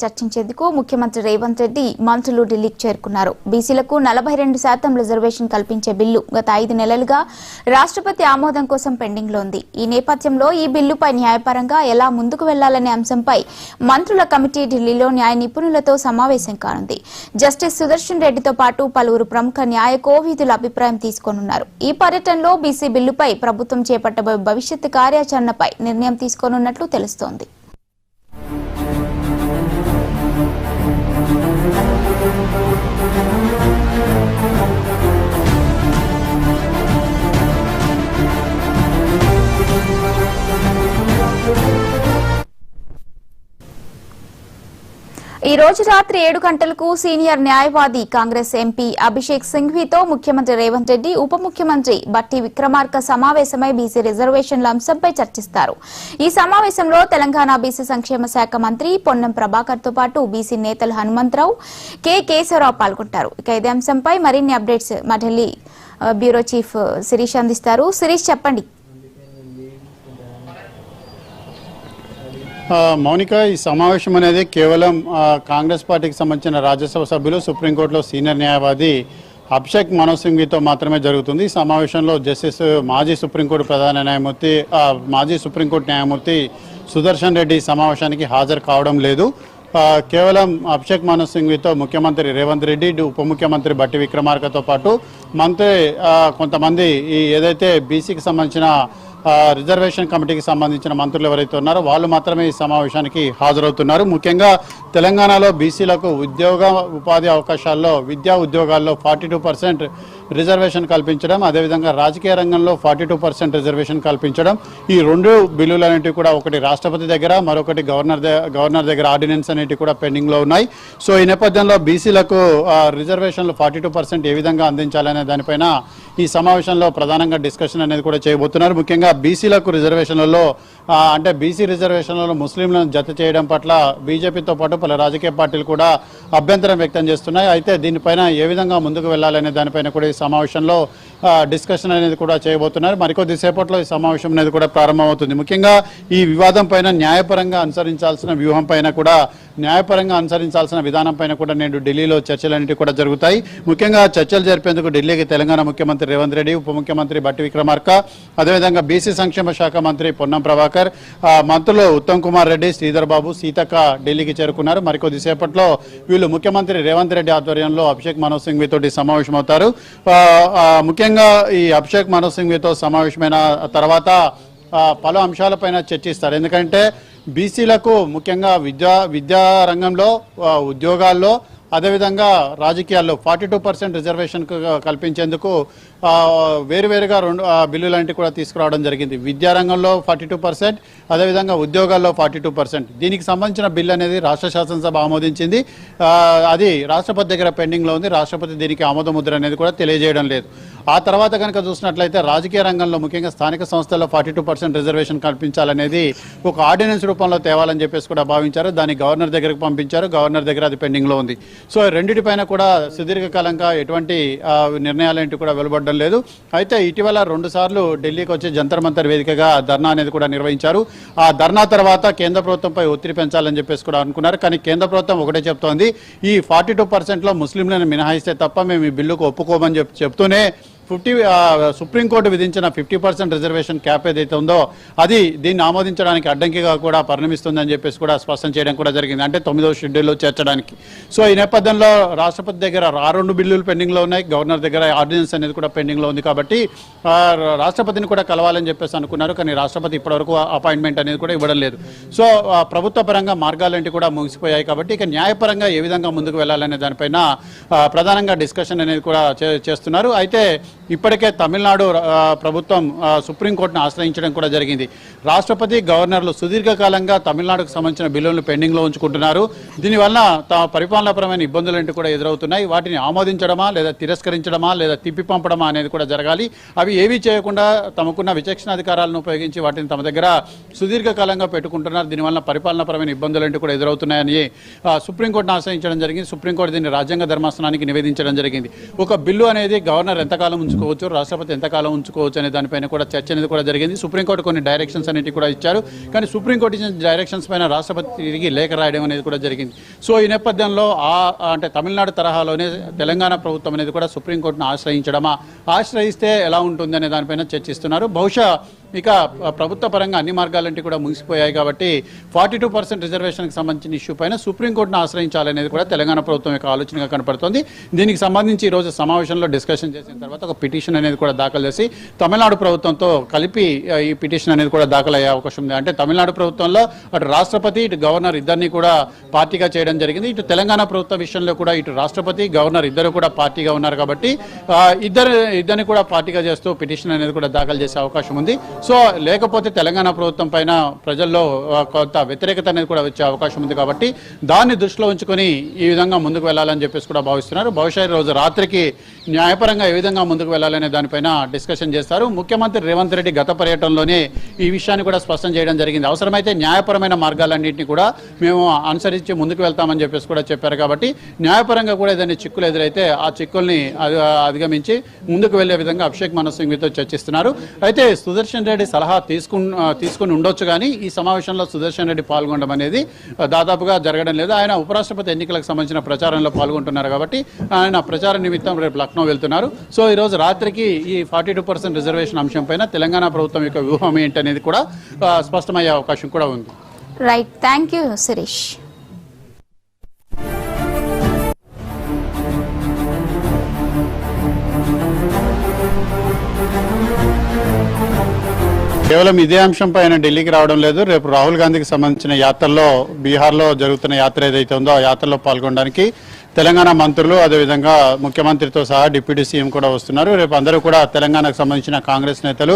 చర్చించేందుకు ముఖ్యమంత్రి రేవంత్ రెడ్డి మంత్రులు ఢిల్లీకి చేరుకున్నారు. బీసీలకు 42% రిజర్వేషన్ కల్పించే బిల్లు గత 5 నెలలుగా రాష్ట్రపతి ఆమోదం కోసం పెండింగ్ లో ఉంది. ఈ నేపథ్యంలో ఈ బిల్లుపై న్యాయపరంగా ఎలా ముందుకు వెళ్లాలనే అంశంపై మంత్రుల కమిటీ ఢిల్లీలో న్యాయ నిపుణులతో సమావేశం కానుంది. జస్టిస్ సుదర్శన్ రెడ్డితో పాటు పలువురు ప్రముఖ న్యాయ కోవిదుల అభిప్రాయం తీసుకోనున్నారు. ఈ పర్యటనలో బీసీ బిల్లుపై ప్రభుత్వం చేపట్టబోయే భవిష్యత్ కార్యాచరణపై నిర్ణయం తీసుకోనున్నట్లు తెలుస్తోంది. ఈ రోజు రాత్రి 7 గంటలకు సీనియర్ న్యాయవాది కాంగ్రెస్ ఎంపీ అభిషేక్ సింఘ్వీతో ముఖ్యమంత్రి రేవంత్ రెడ్డి ఉప ముఖ్యమంత్రి బట్టి విక్రమార్క సమావేశమై బీసీ రిజర్వేషన్ల అంశంపై చర్చిస్తారు. ఈ సమావేశంలో తెలంగాణ బీసీ సంక్షేమ శాఖ మంత్రి పొన్నం ప్రభాకర్ తో పాటు బీసీ నేతలు హనుమంతరావు, కె కేశవరావు పాల్గొంటారు. ఇక ఇదే అంశంపై మరిన్ని అప్డేట్స్ మా ఢిల్లీ బ్యూరో చీఫ్ శిరీష్ అందిస్తారు. శిరీష్, చెప్పండి. మౌనిక, ఈ సమావేశం అనేది కేవలం కాంగ్రెస్ పార్టీకి సంబంధించిన రాజ్యసభ సభ్యులు, సుప్రీంకోర్టులో సీనియర్ న్యాయవాది అభిషేక్ మను సింఘ్వీతో మాత్రమే జరుగుతుంది. ఈ సమావేశంలో జస్టిస్ మాజీ సుప్రీంకోర్టు ప్రధాన న్యాయమూర్తి, మాజీ సుప్రీంకోర్టు న్యాయమూర్తి సుదర్శన్ రెడ్డి సమావేశానికి హాజరు కావడం లేదు. కేవలం అభిషేక్ మను సింఘ్వీతో ముఖ్యమంత్రి రేవంత్ రెడ్డి, ఉప ముఖ్యమంత్రి బట్టి విక్రమార్కతో పాటు మంత్రి కొంతమంది ఏదైతే బీసీకి సంబంధించిన రిజర్వేషన్ కమిటీకి సంబంధించిన మంత్రులు ఎవరైతే ఉన్నారో వాళ్ళు మాత్రమే ఈ సమావేశానికి హాజరవుతున్నారు. ముఖ్యంగా తెలంగాణలో బీసీలకు ఉపాధి అవకాశాల్లో, విద్యా ఉద్యోగాల్లో 42% రిజర్వేషన్ కల్పించడం, అదేవిధంగా రాజకీయ రంగంలో 42% రిజర్వేషన్ కల్పించడం, ఈ 2 బిల్లులన్నింటివి కూడా ఒకటి రాష్ట్రపతి దగ్గర, మరొకటి గవర్నర్ దగ్గర ఆర్డినెన్స్ అనేటివి కూడా పెండింగ్లో ఉన్నాయి. సో ఈ నేపథ్యంలో బీసీలకు రిజర్వేషన్లు 42% ఏ విధంగా అందించాలనే దానిపైన ఈ సమావేశంలో ప్రధానంగా డిస్కషన్ అనేది కూడా చేయబోతున్నారు. ముఖ్యంగా బీసీలకు రిజర్వేషన్లలో అంటే బీసీ రిజర్వేషన్లలో ముస్లింలను జత చేయడం పట్ల బీజేపీతో పాటు పలు రాజకీయ పార్టీలు కూడా అభ్యంతరం వ్యక్తం చేస్తున్నాయి. అయితే దీనిపైన ఏ విధంగా ముందుకు వెళ్లాలనే దానిపైన కూడా ఈ సమావేశంలో డిస్కషన్ అనేది కూడా చేయబోతున్నారు. మరికొద్ది సేపట్లో ఈ సమావేశం అనేది కూడా ప్రారంభమవుతుంది. ముఖ్యంగా ఈ వివాదం పైన న్యాయపరంగా అనుసరించాల్సిన వ్యూహం పైన కూడా, న్యాయపరంగా అనుసరించాల్సిన విధానం పైన కూడా నేడు ఢిల్లీలో చర్చలన్నిటి కూడా జరుగుతాయి. ముఖ్యంగా చర్చలు జరిపేందుకు ఢిల్లీకి తెలంగాణ ముఖ్యమంత్రి రేవంత్ రెడ్డి, ఉప ముఖ్యమంత్రి బట్టి విక్రమార్క, అదేవిధంగా బీసీ సంక్షేమ శాఖ మంత్రి పొన్నం ప్రభాకర్, మంత్రులు ఉత్తమ్ కుమార్ రెడ్డి, శ్రీధర్ బాబు, సీతక్క ఢిల్లీకి చేరుకున్నారు. మరికొద్ది సేపట్లో వీళ్ళు ముఖ్యమంత్రి రేవంత్ రెడ్డి ఆధ్వర్యంలో అభిషేక్ మను సింఘ్వీతో సమావేశం అవుతారు. ముఖ్యంగా ఈ అభిషేక్ మను సింఘ్వీతో సమావేశమైన తర్వాత పలు అంశాలపైన చర్చిస్తారు. ఎందుకంటే బీసీలకు ముఖ్యంగా విద్యా రంగంలో, ఉద్యోగాల్లో, అదేవిధంగా రాజకీయాల్లో 42% రిజర్వేషన్ కల్పించేందుకు వేరువేరుగా 2 బిల్లులాంటివి కూడా తీసుకురావడం జరిగింది. విద్యారంగంలో 42%, అదేవిధంగా ఉద్యోగాల్లో 42%. దీనికి సంబంధించిన బిల్లు అనేది రాష్ట్ర శాసనసభ ఆమోదించింది. అది రాష్ట్రపతి దగ్గర పెండింగ్లో ఉంది. రాష్ట్రపతి దీనికి ఆమోద ముద్ర అనేది కూడా తెలియజేయడం లేదు. ఆ తర్వాత కనుక చూసినట్లయితే రాజకీయ రంగంలో ముఖ్యంగా స్థానిక సంస్థల్లో 42% రిజర్వేషన్ కల్పించాలనేది ఒక ఆర్డినెన్స్ రూపంలో తేవాలని చెప్పేసి కూడా భావించారు. దాన్ని గవర్నర్ దగ్గరకు పంపించారు. గవర్నర్ దగ్గర అది పెండింగ్లో ఉంది. సో రెండింటిపైన కూడా సుదీర్ఘకాలంగా ఎటువంటి నిర్ణయాలేంటి కూడా వెలువడడం లేదు. అయితే ఇటీవల 2 సార్లు ఢిల్లీకి వచ్చి జంతర్ మంతర్ వేదికగా ధర్నా అనేది కూడా నిర్వహించారు. ఆ ధర్నా తర్వాత కేంద్ర ప్రభుత్వంపై ఒత్తిడి పెంచాలని చెప్పేసి కూడా అనుకున్నారు. కానీ కేంద్ర ప్రభుత్వం ఒకటే చెప్తోంది, ఈ 42%లో ముస్లింలను మినహాయిస్తే తప్ప మేము ఈ బిల్లుకు ఒప్పుకోమని చెప్తూనే సుప్రీంకోర్టు విధించిన 50% రిజర్వేషన్ క్యాప్ ఏదైతే ఉందో అది దీన్ని ఆమోదించడానికి అడ్డంకిగా కూడా పరిణమిస్తుందని చెప్పేసి కూడా స్పష్టం చేయడం కూడా జరిగింది. అంటే 9వ షెడ్యూల్లో చేర్చడానికి. సో ఈ నేపథ్యంలో రాష్ట్రపతి దగ్గర 2 బిల్లులు పెండింగ్లో ఉన్నాయి. గవర్నర్ దగ్గర ఆర్డినెన్స్ అనేది కూడా పెండింగ్లో ఉంది. కాబట్టి రాష్ట్రపతిని కూడా కలవాలని చెప్పేసి అనుకున్నారు. కానీ రాష్ట్రపతి ఇప్పటివరకు అపాయింట్మెంట్ అనేది కూడా ఇవ్వడం లేదు. సో ప్రభుత్వ పరంగా మార్గాలంటి కూడా ముగిసిపోయాయి. కాబట్టి ఇక న్యాయపరంగా ఏ విధంగా ముందుకు వెళ్లాలనే దానిపైన ప్రధానంగా డిస్కషన్ అనేది కూడా చేస్తున్నారు. అయితే ఇప్పటికే తమిళనాడు ప్రభుత్వం సుప్రీంకోర్టును ఆశ్రయించడం కూడా జరిగింది. రాష్ట్రపతి, గవర్నర్లు సుదీర్ఘకాలంగా తమిళనాడుకు సంబంధించిన బిల్లులను పెండింగ్లో ఉంచుకుంటున్నారు. దీనివల్ల పరిపాలనాపరమైన ఇబ్బందులంటూ కూడా ఎదురవుతున్నాయి. వాటిని ఆమోదించడమా లేదా తిరస్కరించడమా లేదా తిప్పి పంపడమా అనేది కూడా జరగాలి. అవి ఏవీ చేయకుండా తమకున్న విచక్షణాధికారాలను ఉపయోగించి వాటిని తమ దగ్గర సుదీర్ఘకాలంగా పెట్టుకుంటున్నారు. దీనివల్ల పరిపాలనాపరమైన ఇబ్బందులంటూ కూడా ఎదురవుతున్నాయని సుప్రీంకోర్టును ఆశ్రయించడం జరిగింది. సుప్రీంకోర్టు దీన్ని రాజ్యాంగ ధర్మాసనానికి నివేదించడం జరిగింది. ఒక బిల్లు అనేది గవర్నర్ ఎంతకాలం ఉంచుకోవచ్చు, రాష్ట్రపతి ఎంతకాలం ఉంచుకోవచ్చు అనే దానిపైన కూడా చర్చ అనేది కూడా జరిగింది. సుప్రీంకోర్టు కొన్ని డైరెక్షన్స్ అనేవి కూడా ఇచ్చారు. కానీ సుప్రీంకోర్టు ఇచ్చిన డైరెక్షన్స్ పైన రాష్ట్రపతి తిరిగి లేఖ రాయడం అనేది కూడా జరిగింది. సో ఈ నేపథ్యంలో అంటే తమిళనాడు తరహాలోనే తెలంగాణ ప్రభుత్వం అనేది కూడా సుప్రీంకోర్టును ఆశ్రయిస్తే ఎలా ఉంటుంది అనే దానిపైన చర్చిస్తున్నారు. బహుశా ఇక ప్రభుత్వ పరంగా అన్ని మార్గాలంటే కూడా ముగిసిపోయాయి కాబట్టి 42% రిజర్వేషన్కి సంబంధించిన ఇష్యూ పైన సుప్రీంకోర్టును ఆశ్రయించాలనేది కూడా తెలంగాణ ప్రభుత్వం యొక్క ఆలోచనగా కనపడుతోంది. దీనికి సంబంధించి ఈరోజు సమావేశంలో డిస్కషన్ చేసిన తర్వాత ఒక పిటిషన్ అనేది కూడా దాఖలు చేసి తమిళనాడు ప్రభుత్వంతో కలిపి ఈ పిటిషన్ అనేది కూడా దాఖలు అయ్యే అవకాశం ఉంది. అంటే తమిళనాడు ప్రభుత్వంలో అటు రాష్ట్రపతి ఇటు గవర్నర్ ఇద్దరిని కూడా పార్టీగా చేయడం జరిగింది. ఇటు తెలంగాణ ప్రభుత్వ విషయంలో కూడా ఇటు రాష్ట్రపతి గవర్నర్ ఇద్దరు కూడా పార్టీగా ఉన్నారు కాబట్టి ఇద్దరిని కూడా పార్టీగా చేస్తూ పిటిషన్ అనేది కూడా దాఖలు చేసే అవకాశం ఉంది. సో లేకపోతే తెలంగాణ ప్రభుత్వం పైన ప్రజల్లో కొంత వ్యతిరేకత అనేది కూడా వచ్చే అవకాశం ఉంది కాబట్టి దాన్ని దృష్టిలో ఉంచుకొని ఈ విధంగా ముందుకు వెళ్ళాలని చెప్పేసి కూడా భావిస్తున్నారు. బహుశా రోజు రాత్రికి న్యాయపరంగా ఏ విధంగా ముందుకు వెళ్ళాలనే దానిపైన డిస్కషన్ చేస్తారు. ముఖ్యమంత్రి రేవంత్ రెడ్డి గత పర్యటనలోనే ఈ విషయాన్ని కూడా స్పష్టం చేయడం జరిగింది. అవసరమైతే న్యాయపరమైన మార్గాలన్నింటినీ కూడా మేము అనుసరించి ముందుకు వెళ్తామని చెప్పేసి కూడా చెప్పారు. కాబట్టి న్యాయపరంగా కూడా ఏదైనా చిక్కులు ఎదురైతే ఆ చిక్కుల్ని అధిగమించి ముందుకు వెళ్లే విధంగా అభిషేక్ మను సింఘ్వితో చర్చిస్తున్నారు. అయితే సుదర్శన్ రెడ్డి సలహా తీసుకుని ఉండొచ్చు కానీ ఈ సమావేశంలో సుదర్శన్ రెడ్డి పాల్గొనడం అనేది దాదాపుగా జరగడం లేదు. ఆయన ఉపరాష్ట్రపతి ఎన్నికలకు సంబంధించిన ప్రచారంలో పాల్గొంటున్నారు కాబట్టి ఆయన ప్రచార నిమిత్తం రేపు లక్నో వెళ్తున్నారు. సో ఈ రోజు రాత్రికి ఈ 42% రిజర్వేషన్ అంశం పైన తెలంగాణ ప్రభుత్వం యొక్క వ్యూహం ఏంటనేది కూడా స్పష్టమయ్యే అవకాశం కూడా ఉంది. Right, thank you Shirish. కేవలం ఇదే అంశం పైన ఢిల్లీకి రావడం లేదు. రేపు రాహుల్ గాంధీకి సంబంధించిన యాత్రలో బీహార్లో జరుగుతున్న యాత్ర ఏదైతే ఉందో ఆ యాత్రలో పాల్గొనడానికి తెలంగాణ మంత్రులు అదేవిధంగా ముఖ్యమంత్రితో సహా డిప్యూటీ సీఎం కూడా వస్తున్నారు. రేపు అందరూ కూడా తెలంగాణకు సంబంధించిన కాంగ్రెస్ నేతలు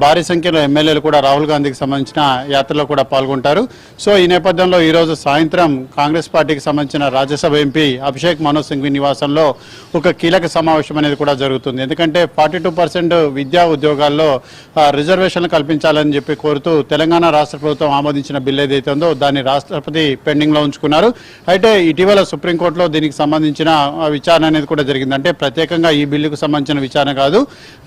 భారీ సంఖ్యలో ఎమ్మెల్యేలు కూడా రాహుల్ గాంధీకి సంబంధించిన యాత్రలో కూడా పాల్గొంటారు. సో ఈ నేపథ్యంలో ఈరోజు సాయంత్రం కాంగ్రెస్ పార్టీకి సంబంధించిన రాజ్యసభ ఎంపీ అభిషేక్ మను సింఘ్వి నివాసంలో ఒక కీలక సమావేశం అనేది కూడా జరుగుతుంది. ఎందుకంటే 42% విద్యా ఉద్యోగాల్లో రిజర్వేషన్లు కల్పించాలని చెప్పి కోరుతూ తెలంగాణ రాష్ట్ర ప్రభుత్వం ఆమోదించిన బిల్ ఏదైతే ఉందో దాన్ని రాష్ట్రపతి పెండింగ్లో ఉంచుకున్నారు. అయితే ఇటీవల సుప్రీంకోర్టులో దీనికి సంబంధించిన విచారణ అనేది కూడా జరిగింది. అంటే ప్రత్యేకంగా ఈ బిల్లుకు సంబంధించిన విచారణ కాదు,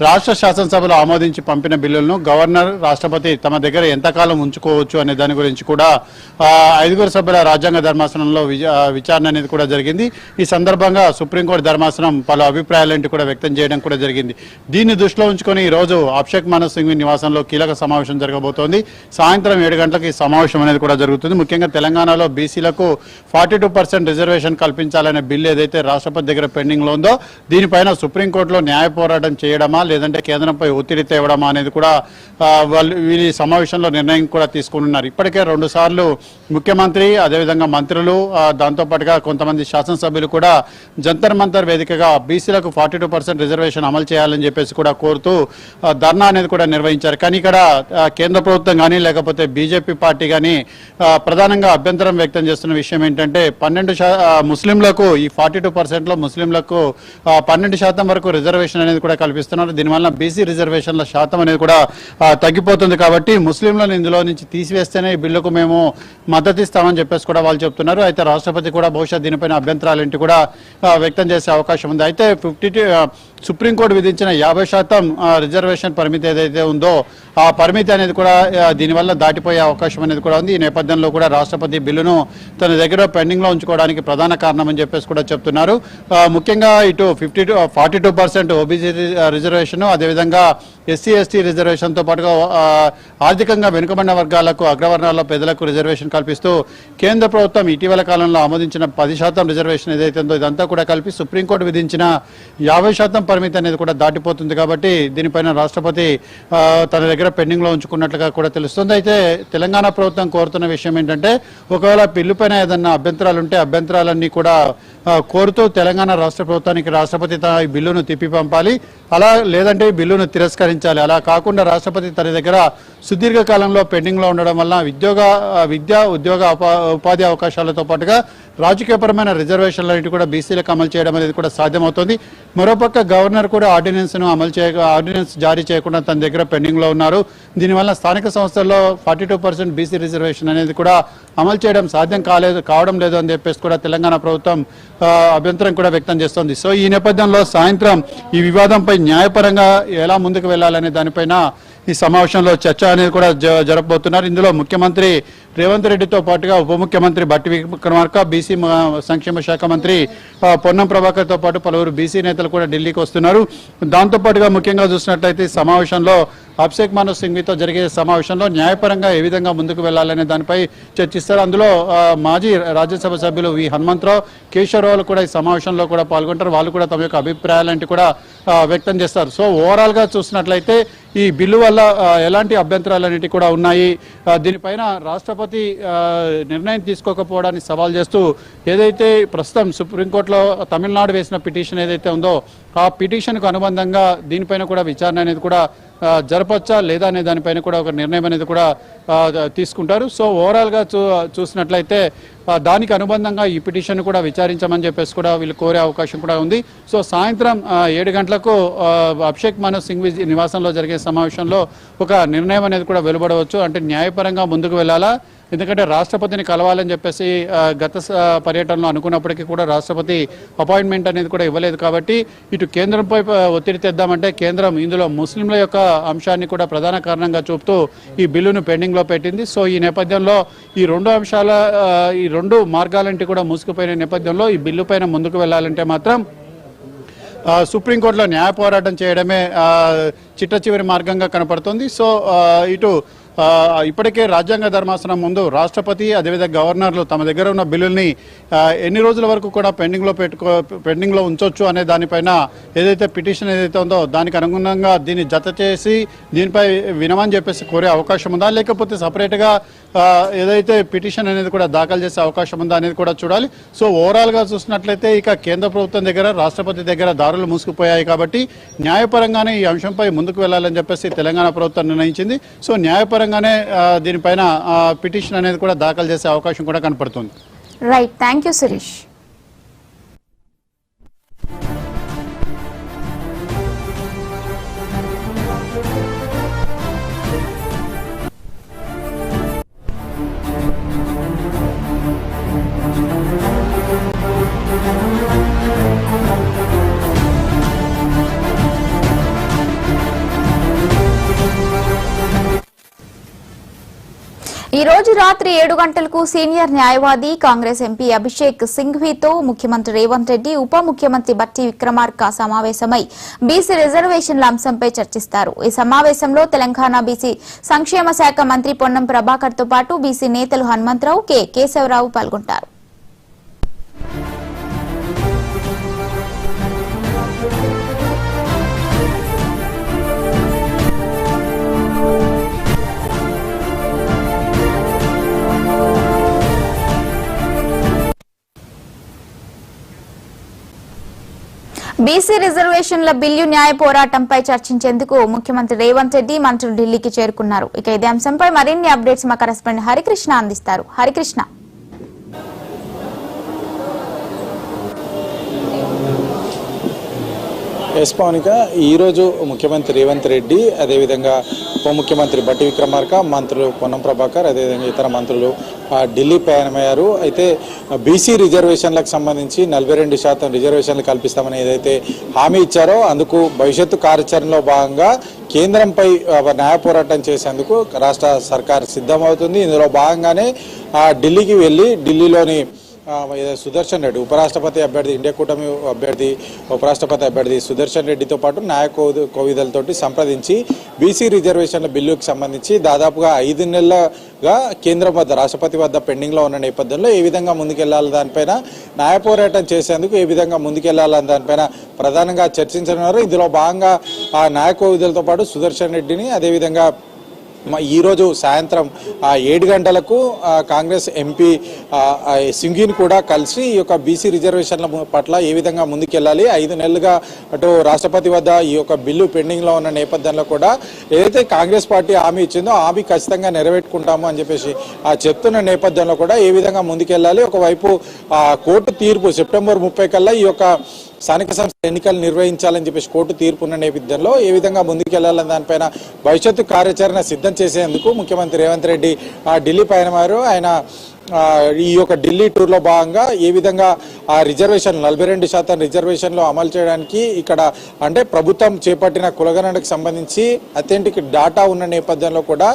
రాష్ట్ర శాసనసభలో ఆమోదించి పంపిన బిల్లులను గవర్నర్ రాష్ట్రపతి తమ దగ్గర ఎంతకాలం ఉంచుకోవచ్చు అనే దాని గురించి కూడా 5 సభ్యుల రాజ్యాంగ ధర్మాసనంలో విచారణ అనేది కూడా జరిగింది. ఈ సందర్భంగా సుప్రీంకోర్టు ధర్మాసనం పలు అభిప్రాయాలను కూడా వ్యక్తం చేయడం కూడా జరిగింది. దీన్ని దృష్టిలో ఉంచుకొని ఈ రోజు అభిషేక్ మను సింఘ్వి నివాసంలో కీలక సమావేశం జరగబోతోంది. సాయంత్రం 7 గంటలకు ఈ సమావేశం అనేది కూడా జరుగుతుంది. ముఖ్యంగా తెలంగాణలో బీసీలకు 42% రిజర్వేషన్ కల్పించాలనే బిల్లు ఏదైతే రాష్ట్రపతి దగ్గర పెండింగ్ లో ఉందో దీనిపైన సుప్రీంకోర్టులో న్యాయ పోరాటం చేయడమా లేదంటే కేంద్రంపై ఒత్తిడి తేవడమా అనేది కూడా వీరి సమావేశంలో నిర్ణయం కూడా తీసుకున్నారు. ఇప్పటికే 2 సార్లు ముఖ్యమంత్రి అదేవిధంగా మంత్రులు దాంతోపాటుగా కొంతమంది శాసనసభ్యులు కూడా జంతర్ మంతర్ వేదికగా బీసీలకు 42% రిజర్వేషన్ అమలు చేయాలని చెప్పేసి కూడా కోరుతూ ధర్నా అనేది కూడా నిర్వహించారు. కానీ ఇక్కడ కేంద్ర ప్రభుత్వం కానీ లేకపోతే బీజేపీ పార్టీ కానీ ప్రధానంగా అభ్యంతరం వ్యక్తం చేస్తున్న విషయం ఏంటంటే ముస్లింలకు ఈ 42%లో ముస్లింలకు 12% వరకు రిజర్వేషన్ అనేది కూడా కల్పిస్తున్నారు. దీనివల్ల బీసీ రిజర్వేషన్ల శాతం అనేది కూడా తగ్గిపోతుంది. కాబట్టి ముస్లింలను ఇందులో నుంచి తీసివేస్తేనే ఈ బిల్లుకు మేము మద్దతు ఇస్తామని చెప్పేసి కూడా వాళ్ళు చెప్తున్నారు. అయితే రాష్ట్రపతి కూడా బహుశా దీనిపైన అభ్యంతరాలేంటి కూడా వ్యక్తం చేసే అవకాశం ఉంది. అయితే సుప్రీంకోర్టు విధించిన 50% రిజర్వేషన్ పరిమితి ఏదైతే ఉందో ఆ పరిమితి అనేది కూడా దీనివల్ల దాటిపోయే అవకాశం అనేది కూడా ఉంది. ఈ నేపథ్యంలో కూడా రాష్ట్రపతి బిల్లును తన దగ్గర పెండింగ్ లో ఉంచుకోవడానికి ప్రధాన కారణం అని చెప్పేసి కూడా చెప్తున్నారు. ముఖ్యంగా ఇటు 42% ఓబీసీ రిజర్వేషన్ అదేవిధంగా ఎస్సీ ఎస్టీ రిజర్వేషన్తో పాటుగా ఆర్థికంగా వెనుకబడిన వర్గాలకు అగ్రవర్ణాల్లో పేదలకు రిజర్వేషన్ కల్పిస్తూ కేంద్ర ప్రభుత్వం ఇటీవల కాలంలో ఆమోదించిన 10% రిజర్వేషన్ ఏదైతే ఉందో ఇదంతా కూడా కలిపి సుప్రీంకోర్టు విధించిన 50% పరిమితి అనేది కూడా దాటిపోతుంది. కాబట్టి దీనిపైన రాష్ట్రపతి తన దగ్గర పెండింగ్ లో ఉంచుకున్నట్లుగా కూడా తెలుస్తుంది. అయితే తెలంగాణ ప్రభుత్వం కోరుతున్న విషయం ఏంటంటే ఒకవేళ బిల్లు పైన ఏదన్నా అభ్యంతరాలు ఉంటే అభ్యంతరాలన్నీ కూడా కోరుతూ తెలంగాణ రాష్ట్ర ప్రభుత్వానికి రాష్ట్రపతి ఈ బిల్లును తిప్పి పంపాలి, అలా లేదంటే ఈ బిల్లును తిరస్కరించాలి. అలా కాకుండా రాష్ట్రపతి తన దగ్గర సుదీర్ఘకాలంలో పెండింగ్ లో ఉండడం వల్ల విద్యా ఉద్యోగ ఉపాధి అవకాశాలతో పాటుగా రాజకీయపరమైన రిజర్వేషన్లన్నిటి కూడా బీసీలకు అమలు చేయడం అనేది కూడా సాధ్యమవుతుంది. మరోపక్క గవర్నర్ కూడా ఆర్డినెన్స్ జారీ చేయకుండా తన దగ్గర పెండింగ్ లో ఉన్నారు. దీనివల్ల స్థానిక సంస్థల్లో 42% బీసీ రిజర్వేషన్ అనేది కూడా అమలు చేయడం సాధ్యం కావడం లేదు అని చెప్పేసి కూడా తెలంగాణ ప్రభుత్వం అభ్యంతరం కూడా వ్యక్తం చేస్తోంది. సో ఈ నేపథ్యంలో సాయంత్రం ఈ వివాదంపై న్యాయపరంగా ఎలా ముందుకు వెళ్లాలనే దానిపైన ఈ సమావేశంలో చర్చ అనేది కూడా జరపబోతున్నారు. ఇందులో ముఖ్యమంత్రి రేవంత్ రెడ్డితో పాటుగా ఉప ముఖ్యమంత్రి బట్టి విక్రమార్క, బీసీ సంక్షేమ శాఖ మంత్రి పొన్నం ప్రభాకర్తో పాటు పలువురు బీసీ నేతలు కూడా ఢిల్లీకి వస్తున్నారు. దాంతోపాటుగా ముఖ్యంగా చూసినట్లయితే సమావేశంలో అభిషేక్ మను సింఘ్వితో జరిగే సమావేశంలో న్యాయపరంగా ఏ విధంగా ముందుకు వెళ్లాలనే దానిపై చర్చిస్తారు. అందులో మాజీ రాజ్యసభ సభ్యులు వి హనుమంతరావు, కేశవరావులు కూడా ఈ సమావేశంలో కూడా పాల్గొంటారు. వాళ్ళు కూడా తమ యొక్క అభిప్రాయాలంటే కూడా వ్యక్తం చేస్తారు. సో ఓవరాల్ గా చూసినట్లయితే ఈ బిల్లు వల్ల ఎలాంటి అభ్యంతరాలన్నిటి కూడా ఉన్నాయి, దీనిపైన రాష్ట్రపతి నిర్ణయం తీసుకోకపోవడాన్ని సవాల్ చేస్తూ ఏదైతే ప్రస్తుతం సుప్రీంకోర్టులో తమిళనాడు వేసిన పిటిషన్ ఏదైతే ఉందో ఆ పిటిషన్కు అనుబంధంగా దీనిపైన కూడా విచారణ అనేది కూడా జరపచ్చా లేదా అనే దానిపైన కూడా ఒక నిర్ణయం అనేది కూడా తీసుకుంటారు. సో ఓవరాల్గా చూసినట్లయితే దానికి అనుబంధంగా ఈ పిటిషన్ కూడా విచారించమని చెప్పేసి కూడా వీళ్ళు కోరే అవకాశం కూడా ఉంది. సో సాయంత్రం 7 గంటలకు అభిషేక్ మను సింఘ్వి నివాసంలో జరిగే సమావేశంలో ఒక నిర్ణయం అనేది కూడా వెలువడవచ్చు. అంటే న్యాయపరంగా ముందుకు వెళ్ళాలా, ఎందుకంటే రాష్ట్రపతిని కలవాలని చెప్పేసి గత పర్యటనలో అనుకున్నప్పటికీ కూడా రాష్ట్రపతి అపాయింట్మెంట్ అనేది కూడా ఇవ్వలేదు. కాబట్టి ఇటు కేంద్రంపై ఒత్తిడి తెద్దామంటే కేంద్రం ఇందులో ముస్లింల యొక్క అంశాన్ని కూడా ప్రధాన కారణంగా చూపుతూ ఈ బిల్లును పెండింగ్లో పెట్టింది. సో ఈ నేపథ్యంలో ఈ రెండు మార్గాలంటే కూడా మూసుకుపోయిన నేపథ్యంలో ఈ బిల్లు పైన ముందుకు వెళ్లాలంటే మాత్రం సుప్రీంకోర్టులో న్యాయ పోరాటం చేయడమే చిట్ట చివరి మార్గంగా కనపడుతుంది. సో ఇటు ఇప్పటికే రాజ్యాంగ ధర్మాసనం ముందు రాష్ట్రపతి అదేవిధంగా గవర్నర్లు తమ దగ్గర ఉన్న బిల్లుల్ని ఎన్ని రోజుల వరకు కూడా పెండింగ్లో ఉంచవచ్చు అనే దానిపైన ఏదైతే పిటిషన్ ఏదైతే ఉందో దానికి అనుగుణంగా దీన్ని జత చేసి దీనిపై వినమని చెప్పేసి కోరే అవకాశం ఉందా, లేకపోతే సపరేట్గా ఏదైతే పిటిషన్ అనేది కూడా దాఖలు చేసే అవకాశం ఉందా అనేది కూడా చూడాలి. సో ఓవరాల్గా చూసినట్లయితే ఇక కేంద్ర ప్రభుత్వం దగ్గర రాష్ట్రపతి దగ్గర దారులు మూసుకుపోయాయి. కాబట్టి న్యాయపరంగానే ఈ అంశంపై ముందుకు వెళ్లాలని చెప్పేసి తెలంగాణ ప్రభుత్వం నిర్ణయించింది. సో న్యాయపరంగానే దీనిపైన పిటిషన్ అనేది కూడా దాఖలు చేసే అవకాశం కూడా కనపడుతుంది. Right, thank you Shirish. ఈ రోజు రాత్రి 7 గంటలకు సీనియర్ న్యాయవాది కాంగ్రెస్ ఎంపీ అభిషేక్ సింఘ్వితో ముఖ్యమంత్రి రేవంత్ రెడ్డి, ఉప ముఖ్యమంత్రి బట్టి విక్రమార్క సమావేశమై బీసీ రిజర్వేషన్ల అంశంపై చర్చిస్తారు. ఈ సమావేశంలో తెలంగాణ బీసీ సంక్షేమ శాఖ మంత్రి పొన్నం ప్రభాకర్ తో పాటు బీసీ నేతలు హనుమంతరావు, కేశవరావు పాల్గొంటారు. బీసీ రిజర్వేషన్ల బిల్లు న్యాయ పోరాటంపై చర్చించేందుకు ముఖ్యమంత్రి రేవంత్ రెడ్డి మంత్రులు ఢిల్లీకి చేరుకున్నారు. ఇక ఇదే అంశంపై మరిన్ని అప్డేట్స్ మా కరెస్పాండెంట్ హరికృష్ణ అందిస్తారు. హరికృష్ణ. ఎస్ పవనిక, ఈరోజు ముఖ్యమంత్రి రేవంత్ రెడ్డి, అదేవిధంగా ఉప ముఖ్యమంత్రి బట్టి విక్రమార్క, మంత్రులు పొన్నం ప్రభాకర్, అదేవిధంగా ఇతర మంత్రులు ఢిల్లీ ప్రయాణమయ్యారు. అయితే బీసీ రిజర్వేషన్లకు సంబంధించి 42% రిజర్వేషన్లు కల్పిస్తామని ఏదైతే హామీ ఇచ్చారో అందుకు భవిష్యత్తు కార్యాచరణలో భాగంగా కేంద్రంపై న్యాయ పోరాటం చేసేందుకు రాష్ట్ర సర్కార్ సిద్ధమవుతుంది. ఇందులో భాగంగానే ఢిల్లీకి వెళ్ళి ఢిల్లీలోని సుదర్శన్ రెడ్డి, ఉపరాష్ట్రపతి అభ్యర్థి, ఇండియా కూటమి అభ్యర్థి ఉపరాష్ట్రపతి అభ్యర్థి సుదర్శన్ రెడ్డితో పాటు న్యాయ కోవిదలతోటి సంప్రదించి బీసీ రిజర్వేషన్ల బిల్లుకు సంబంధించి దాదాపుగా 5 నెలలుగా కేంద్రం వద్ద రాష్ట్రపతి వద్ద పెండింగ్లో ఉన్న నేపథ్యంలో ఏ విధంగా ముందుకెళ్లాలి, దానిపైన న్యాయ పోరాటం చేసేందుకు ఏ విధంగా ముందుకెళ్లాలని దానిపైన ప్రధానంగా చర్చించనున్నారు. ఇందులో భాగంగా ఆ న్యాయ కోవిదలతో పాటు సుదర్శన్ రెడ్డిని, అదేవిధంగా ఈరోజు సాయంత్రం 7 గంటలకు కాంగ్రెస్ ఎంపీ సింఘ్విని కూడా కలిసి ఈ యొక్క బీసీ రిజర్వేషన్ల పట్ల ఏ విధంగా ముందుకెళ్ళాలి, 5 నెలలుగా అటు రాష్ట్రపతి వద్ద ఈ యొక్క బిల్లు పెండింగ్లో ఉన్న నేపథ్యంలో కూడా ఏదైతే కాంగ్రెస్ పార్టీ హామీ ఇచ్చిందో హామీ ఖచ్చితంగా నెరవేర్చుకుంటాము అని చెప్పేసి చెప్తున్న నేపథ్యంలో కూడా ఏ విధంగా ముందుకెళ్ళాలి, ఒకవైపు కోర్టు తీర్పు సెప్టెంబర్ 30 కల్లా ఈ యొక్క స్థానిక సంస్థ ఎన్నికలు నిర్వహించాలని చెప్పేసి కోర్టు తీర్పు ఉన్న నేపథ్యంలో ఏ విధంగా ముందుకెళ్లాలని దానిపైన భవిష్యత్తు కార్యాచరణ సిద్ధం చేసేందుకు ముఖ్యమంత్రి రేవంత్ రెడ్డి ఢిల్లీ పయనమారు. ఆయన ఈ యొక్క ఢిల్లీ టూర్లో భాగంగా ఏ విధంగా ఆ రిజర్వేషన్ 42% రిజర్వేషన్లు అమలు చేయడానికి ఇక్కడ అంటే ప్రభుత్వం చేపట్టిన కులగణనకు సంబంధించి అథెంటిక్ డాటా ఉన్న నేపథ్యంలో కూడా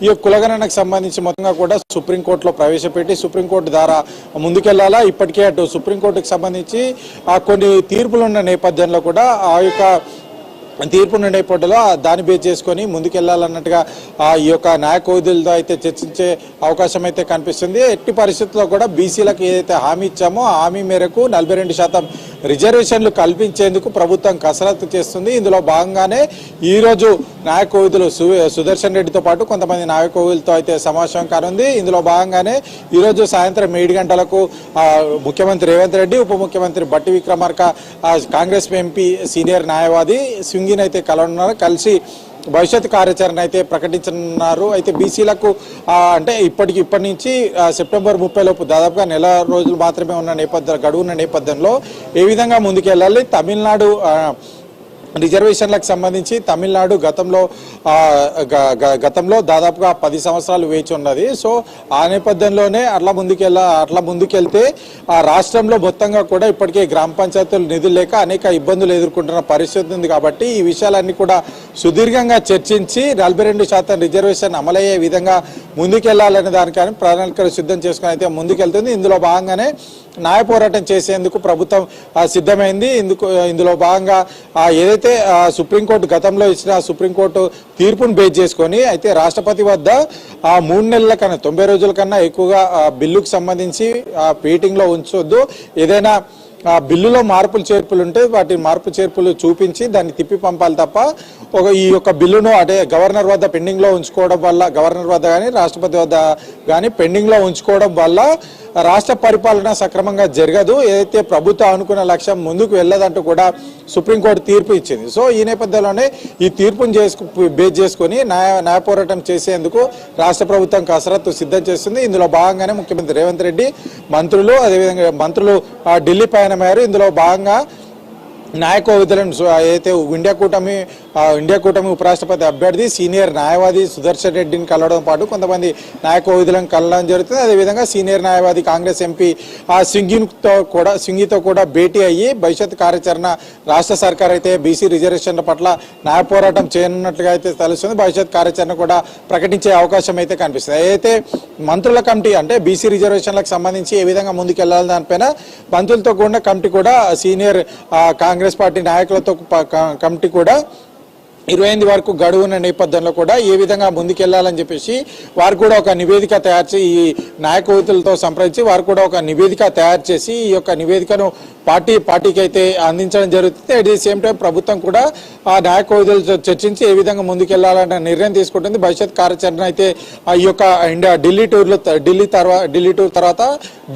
ఈ కులగణనకు సంబంధించి మొత్తంగా కూడా సుప్రీంకోర్టులో ప్రవేశపెట్టి సుప్రీంకోర్టు ద్వారా ముందుకెళ్లాలా. ఇప్పటికే అటు సుప్రీంకోర్టుకు సంబంధించి కొన్ని తీర్పులు ఉన్న నేపథ్యంలో కూడా ఆ యొక్క తీర్పు నేపథ్యంలో దాన్ని బేస్ చేసుకొని ముందుకెళ్లాలన్నట్టుగా ఈ యొక్క న్యాయ కోవిధులతో అయితే చర్చించే అవకాశం అయితే కనిపిస్తుంది. ఎట్టి పరిస్థితుల్లో కూడా బీసీలకు ఏదైతే హామీ ఇచ్చామో ఆ హామీ మేరకు 42% రిజర్వేషన్లు కల్పించేందుకు ప్రభుత్వం కసరత్తు చేస్తుంది. ఇందులో భాగంగానే ఈరోజు న్యాయ కోవిధులు సుదర్శన్ రెడ్డితో పాటు కొంతమంది న్యాయ కోవిధులతో అయితే సమావేశం కానుంది. ఇందులో భాగంగానే ఈరోజు సాయంత్రం 7 గంటలకు ముఖ్యమంత్రి రేవంత్ రెడ్డి, ఉప ముఖ్యమంత్రి బట్టి విక్రమార్క, కాంగ్రెస్ ఎంపీ సీనియర్ న్యాయవాది అయితే కలవనున్నారు. కలిసి భవిష్యత్ కార్యాచరణ అయితే ప్రకటించనున్నారు. అయితే బీసీలకు అంటే ఇప్పటి నుంచి సెప్టెంబర్ 30 లోపు దాదాపుగా నెల రోజులు మాత్రమే ఉన్న గడువు ఉన్న నేపథ్యంలో ఏ విధంగా ముందుకెళ్ళాలి. తమిళనాడు రిజర్వేషన్లకు సంబంధించి తమిళనాడు గతంలో దాదాపుగా 10 సంవత్సరాలు వేచి ఉన్నది. సో ఆ నేపథ్యంలోనే అట్లా ముందుకెళ్తే ఆ రాష్ట్రంలో మొత్తంగా కూడా ఇప్పటికే గ్రామ పంచాయతీలు నిధులు లేక అనేక ఇబ్బందులు ఎదుర్కొంటున్న పరిస్థితి ఉంది. కాబట్టి ఈ విషయాలన్నీ కూడా సుదీర్ఘంగా చర్చించి 42% రిజర్వేషన్ అమలయ్యే విధంగా ముందుకెళ్లాలనే దానికని ప్రణాళికలు సిద్ధం చేసుకుని అయితే ముందుకెళ్తుంది. ఇందులో భాగంగానే న్యాయ పోరాటం చేసేందుకు ప్రభుత్వం సిద్ధమైంది. ఇందులో భాగంగా ఏదైతే సుప్రీంకోర్టు గతంలో ఇచ్చిన సుప్రీంకోర్టు తీర్పును బేస్ చేసుకొని అయితే రాష్ట్రపతి వద్ద 3 నెలల కన్నా 90 రోజుల కన్నా ఎక్కువగా బిల్లుకు సంబంధించి మీటింగ్ లో ఉంచొద్దు, ఏదైనా బిల్లులో మార్పులు చేర్పులు ఉంటే వాటి మార్పు చేర్పులు చూపించి దాన్ని తిప్పి పంపాలి తప్ప ఈ యొక్క బిల్లును అంటే గవర్నర్ వద్ద పెండింగ్ లో ఉంచుకోవడం వల్ల, గవర్నర్ వద్ద కానీ రాష్ట్రపతి వద్ద కానీ పెండింగ్ లో ఉంచుకోవడం వల్ల రాష్ట్ర పరిపాలన సక్రమంగా జరగదు. ఏదైతే ప్రభుత్వం అనుకున్న లక్ష్యం ముందుకు వెళ్ళదంటూ కూడా సుప్రీంకోర్టు తీర్పు ఇచ్చింది. సో ఈ నేపథ్యంలోనే ఈ తీర్పును బేస్ చేసుకుని న్యాయ పోరాటం చేసేందుకు రాష్ట్ర ప్రభుత్వం కసరత్తు సిద్ధం చేస్తుంది. ఇందులో భాగంగానే ముఖ్యమంత్రి రేవంత్ రెడ్డి, మంత్రులు, అదేవిధంగా మంత్రులు ఢిల్లీ పయనమయ్యారు. ఇందులో భాగంగా న్యాయ కోవిధులను ఏదైతే ఇండియా కూటమి ఉపరాష్ట్రపతి అభ్యర్థి సీనియర్ న్యాయవాది సుదర్శన్ రెడ్డిని కలవడం పాటు కొంతమంది న్యాయ కోవిధులను కలవడం జరుగుతుంది. అదేవిధంగా సీనియర్ న్యాయవాది కాంగ్రెస్ ఎంపీ సింగితో కూడా భేటీ అయ్యి భవిష్యత్ కార్యాచరణ రాష్ట్ర సర్కార్ అయితే బీసీ రిజర్వేషన్ల పట్ల న్యాయ పోరాటం చేయనున్నట్లుగా అయితే తెలుస్తుంది. భవిష్యత్ కార్యాచరణ కూడా ప్రకటించే అవకాశం అయితే కనిపిస్తుంది. అయితే మంత్రుల కమిటీ అంటే బీసీ రిజర్వేషన్లకు సంబంధించి ఏ విధంగా ముందుకెళ్లాలి దానిపైన మంత్రులతో కూడిన కమిటీ కూడా సీనియర్ కాంగ్రెస్ పార్టీ నాయకులతో కమిటీ కూడా 28 వరకు గడువు ఉన్న నేపథ్యంలో కూడా ఏ విధంగా ముందుకెళ్లాలని చెప్పేసి వారు కూడా ఒక నివేదిక తయారు చేసి ఈ నాయకులతో సంప్రదించి వారు కూడా ఒక నివేదిక తయారు చేసి ఈ యొక్క నివేదికను పార్టీకి అయితే అందించడం జరుగుతుంది. అట్ ది సేమ్ టైం ప్రభుత్వం కూడా ఆ నాయకులతో చర్చించి ఏ విధంగా ముందుకెళ్లాలన్న నిర్ణయం తీసుకుంటుంది. భవిష్యత్ కార్యాచరణ అయితే ఈ యొక్క ఢిల్లీ టూర్ తర్వాత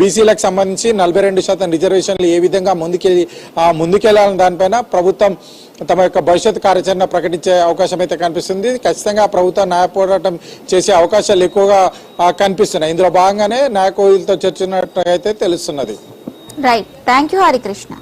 బీసీలకు సంబంధించి 42% రిజర్వేషన్లు ఏ విధంగా ముందుకెళ్లాలని దానిపైన ప్రభుత్వం తమ యొక్క భవిష్యత్ కార్యాచరణ ప్రకటించే అవకాశం అయితే కనిపిస్తుంది. ఖచ్చితంగా ప్రభుత్వం న్యాయ పోరాటం చేసే అవకాశాలు ఎక్కువగా కనిపిస్తున్నాయి. ఇందులో భాగంగానే న్యాయ కోవిధులతో చర్చించినట్లయితే తెలుస్తున్నది. Right, thank you Harikrishna.